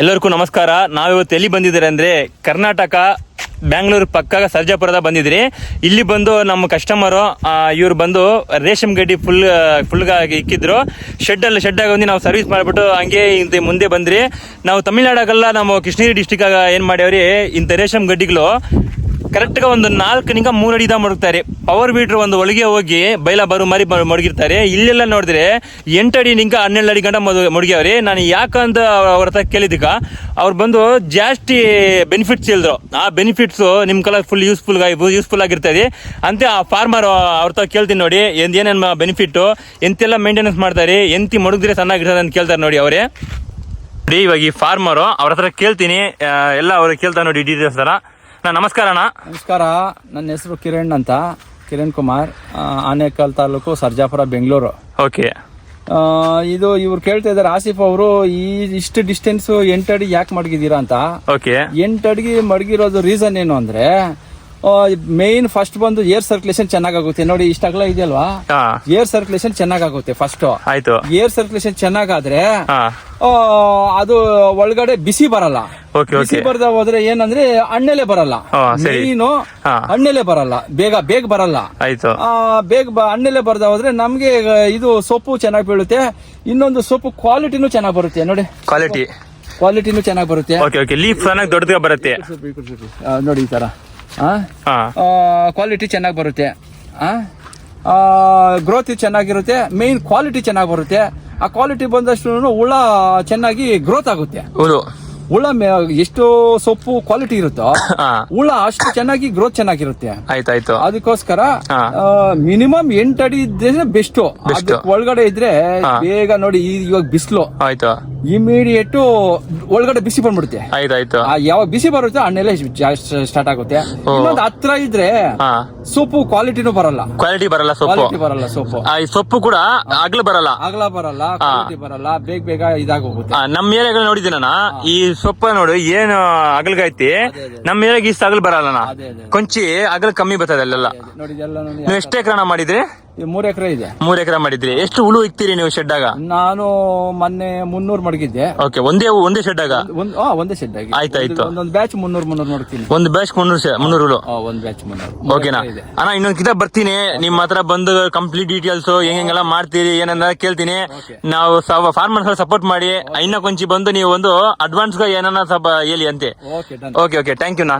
ಎಲ್ಲರಿಗೂ ನಮಸ್ಕಾರ. ನಾವಿವತ್ತು ಎಲ್ಲಿ ಬಂದಿದ್ದೀರಿ ಅಂದರೆ ಕರ್ನಾಟಕ ಬ್ಯಾಂಗ್ಳೂರು ಪಕ್ಕ ಸರ್ಜಾಪುರದ ಬಂದಿದ್ರಿ. ಇಲ್ಲಿ ಬಂದು ನಮ್ಮ ಕಸ್ಟಮರು ಇವ್ರು ಬಂದು ರೇಷನ್ ಗಡ್ಡಿ ಫುಲ್ಗಾಗಿ ಇಕ್ಕಿದ್ರು. ಶೆಡ್ಡಾಗಿ ಬಂದು ನಾವು ಸರ್ವಿಸ್ ಮಾಡಿಬಿಟ್ಟು ಹಂಗೆ ಇಂತ ಮುಂದೆ ಬಂದ್ರಿ. ನಾವು ತಮಿಳ್ನಾಡಾಗೆಲ್ಲ ನಮ್ಮ ಕೃಷ್ಣಗಿರಿ ಡಿಸ್ಟಿಕ್ ಏನು ಮಾಡ್ಯಾವ್ರಿ, ಇಂಥ ರೇಷನ್ ಗಡ್ಡಿಗಳು ಕರೆಕ್ಟ್గా ಒಂದು 4 3 ಅಡಿ ಮಡಗ್ತಾರೆ. ಪವರ್ ಮೀಟರ್ ಒಂದು ಒಳಗೆ ಹೋಗಿ ಬೈಲ ಬರು ಮಾರಿ ಮಡಗಿರ್ತಾರೆ. ಇಲ್ಲೆಲ್ಲ ನೋಡಿದ್ರೆ 8 ಅಡಿ 12 ಅಡಿ ಗಂಟ ಮಡಗ್ಯಾವ್ರಿ. ನಾನು ಯಾಕಂತ ಅವ್ರ ಹತ್ರ ಕೇಳಿದಕ್ಕ ಅವ್ರು ಬಂದು ಜಾಸ್ತಿ ಬೆನಿಫಿಟ್ಸ್ ಹೇಳಿದ್ರು. ಆ ಬೆನಿಫಿಟ್ಸ್ ನಿಮ್ಮ ಕಲ ಫುಲ್ ಯೂಸ್ಫುಲ್ ಆಗಿರ್ತದೆ ಅಂತ ಆ ಫಾರ್ಮರ್ ಅವ್ರ ಹತ್ರ ಕೇಳ್ತೀನಿ ನೋಡಿ, ಏನೇನು ಬೆನಿಫಿಟ್, ಎಂತೆಲ್ಲ ಮೇಂಟೆನೆನ್ಸ್ ಮಾಡ್ತಾರೆ, ಎಂತಿ ಮಡಗಿದ್ರೆ ಚೆನ್ನಾಗಿರ್ತದೆ ಅಂತ ಕೇಳ್ತಾರೆ ನೋಡಿ ಅವರೇ. ಇವಾಗ ಈ ಫಾರ್ಮರು ಅವ್ರ ಹತ್ರ ಕೇಳ್ತೀನಿ, ಎಲ್ಲ ಅವ್ರಿಗೆ ಕೇಳ್ತಾರೆ ನೋಡಿ ಡೀಟೇಲ್ಸ್ ಥರ. ನಮಸ್ಕಾರ ಅಣ್ಣ. ನಮಸ್ಕಾರ, ನನ್ನ ಹೆಸರು ಕಿರಣ್ ಕುಮಾರ್, ಆನೇಕಲ್ ತಾಲೂಕು, ಸರ್ಜಾಪುರ, ಬೆಂಗಳೂರು. ಓಕೆ. ಇದು ಇವ್ರು ಕೇಳ್ತಾ ಇದಾರೆ, ಆಸಿಫ್ ಅವರು ಇಷ್ಟು ಡಿಸ್ಟೆನ್ಸ್ 8 ಅಡಿ ಯಾಕೆ ಮಡಗಿದ್ದೀರಾ ಅಂತ. ಓಕೆ. 8 ಅಡಿಗೆ ಮಡಗಿರೋದು ರೀಸನ್ ಏನು ಅಂದ್ರೆ, ಮೇನ್ ಫಸ್ಟ್ ಬಂದು ಏರ್ ಸರ್ಕ್ಯುಲೇಷನ್ ಚೆನ್ನಾಗುತ್ತೆ. ನೋಡಿ ಇಷ್ಟ ಅಗಲ ಇದೆಯಲ್ವಾ, ಏರ್ ಸರ್ಕ್ಯುಲೇಷನ್ ಚೆನ್ನಾಗುತ್ತೆ ಫಸ್ಟ್. ಆಯ್ತು. ಏರ್ ಸರ್ಕ್ಯುಲೇಷನ್ ಚೆನ್ನಾಗಾದ್ರೆ ಅದು ಒಳಗಡೆ ಬಿಸಿ ಬರಲ್ಲ. ಬಿಸಿ ಬರ್ದ ಹೋದ್ರೆ ಏನಂದ್ರೆ ಹಣ್ಣೆಲೆ ಬರಲ್ಲ. ಮೇನು ಹಣ್ಣೆಲೆ ಬರಲ್ಲ, ಬೇಗ ಬರಲ್ಲ. ಹಣ್ಣೆಲೆ ಬರ್ದ ಹೋದ್ರೆ ನಮ್ಗೆ ಇದು ಸೊಪ್ಪು ಚೆನ್ನಾಗಿ ಬೀಳುತ್ತೆ. ಇನ್ನೊಂದು ಸೊಪ್ಪು ಕ್ವಾಲಿಟಿನೂ ಚೆನ್ನಾಗಿ ಬರುತ್ತೆ. ನೋಡಿ ಕ್ವಾಲಿಟಿನೂ ಚೆನ್ನಾಗಿ ಬರುತ್ತೆ. ಲೀಫ್ ಚೆನ್ನಾಗಿ ದೊಡ್ಡದಾಗಿ ಬರುತ್ತೆ ನೋಡಿ ಈ ತರ ಕ್ವಾಲಿಟಿ ಚೆನ್ನಾಗಿ ಬರುತ್ತೆ. ಗ್ರೋತ್ ಚೆನ್ನಾಗಿರುತ್ತೆ, ಮೇನ್ ಕ್ವಾಲಿಟಿ ಚೆನ್ನಾಗಿ ಬರುತ್ತೆ. ಆ ಕ್ವಾಲಿಟಿ ಬಂದಷ್ಟು ಹುಳ ಚೆನ್ನಾಗಿ ಗ್ರೋತ್ ಆಗುತ್ತೆ. ಹುಳ ಎಷ್ಟು ಸೊಪ್ಪು ಕ್ವಾಲಿಟಿ ಇರುತ್ತೋ ಹುಳ ಅಷ್ಟು ಚೆನ್ನಾಗಿ ಗ್ರೋತ್ ಚೆನ್ನಾಗಿರುತ್ತೆ. ಆಯ್ತಾಯ್ತು. ಅದಕ್ಕೋಸ್ಕರ ಮಿನಿಮಮ್ 8 ಅಡಿ ಇದ್ರೆ ಬೆಸ್ಟ್. ಒಳಗಡೆ ಇದ್ರೆ ಬೇಗ ನೋಡಿ, ಇವಾಗ ಬಿಸಿಲು ಆಯ್ತು, ಇಮಿಡಿಯೇಟ್ ಒಳಗಡೆ ಬಿಸಿ ಬಂದ್ಬಿಡುತ್ತೆ. ಆಯ್ತಾಯ್ತು. ಯಾವಾಗ ಬಿಸಿ ಬರುತ್ತೆ ಹಣ್ಣೆಲ್ಲ ಸ್ಟಾರ್ಟ್ ಆಗುತ್ತೆ. ಇನ್ನೊಂದು ಹತ್ರ ಇದ್ರೆ ಸೊಪ್ಪು ಕ್ವಾಲಿಟಿನೂ ಬರಲ್ಲ. ಕ್ವಾಲಿಟಿ ಬರಲ್ಲ ಸೊಪ್ಪು. ಸೊಪ್ಪು ಕೂಡ ಅಗಲ ಬರಲ್ಲ, ಕ್ವಾಲಿಟಿ ಬರಲ್ಲ, ಬೇಗ ಇದಾಗೋಗುತ್ತೆ. ನಮ್ಮ ಏರಿಯಾಗಳು ನೋಡಿದ್ದೀನ ಈ ಸೊಪ್ಪ ನೋಡಿ ಏನು ಅಗಲ್ಗೈತಿ. ನಮ್ಮ ಏರಿಯಾಗ ಇಷ್ಟು ಅಗಲ್ ಬರಲ್ಲ, ಕೊಂಚಿ ಅಗಲ್ ಕಮ್ಮಿ ಬರ್ತದೆ ಅಲ್ಲೆಲ್ಲ. ನೀವು ಎಷ್ಟು ಎಕರೆ ಮಾಡಿದ್ರಿ? 3 ಎಕರೆ ಇದೆ. 3 ಎಕರೆ ಮಾಡಿದ್ರಿ. ಎಷ್ಟು ಹುಳು ಇಕ್ತೀರಿ ನೀವು ಶೆಡ್ಡಾಗ? ನಾನು ಮೊನ್ನೆ 300 ಮಡಗಿದ್ದೆ. ಓಕೆ. ಒಂದೇ ಶೆಡ್ಡಾಗ? ಒಂದೇ ಶೆಡ್. ಆಯ್ತಾಯ್ತು. ಒಂದೊಂದು ಬ್ಯಾಚ್ 300 ನೋಡ್ತೀನಿ. ಒಂದು ಬ್ಯಾಚ್ 300 ಹುಳು. ಒಂದ್ ಬ್ಯಾಚ್ 300. ಓಕೆನಾ ಅಣ್ಣ? ಇನ್ನೊಂದ್ ಕಿತ ಬರ್ತೀನಿ ನಿಮ್ಮ ಹತ್ರ ಬಂದು ಕಂಪ್ಲೀಟ್ ಡೀಟೇಲ್ಸ್ ಹೆಂಗೆಲ್ಲ ಮಾಡ್ತೀರಿ ಏನನ್ನ ಕೇಳ್ತೀನಿ. ನಾವು ಫಾರ್ಮರ್ಸ್ ಸಪೋರ್ಟ್ ಮಾಡಿ ಇನ್ನ ಕೊಂಚಿ ಬಂದು ನೀವು ಒಂದು ಅಡ್ವಾನ್ಸ್ ಗೆ ಏನನ್ನ ಸ್ವಲ್ಪ ಹೇಳಿ ಅಂತೆ. ಓಕೆ ಥ್ಯಾಂಕ್ ಯು ನಾ.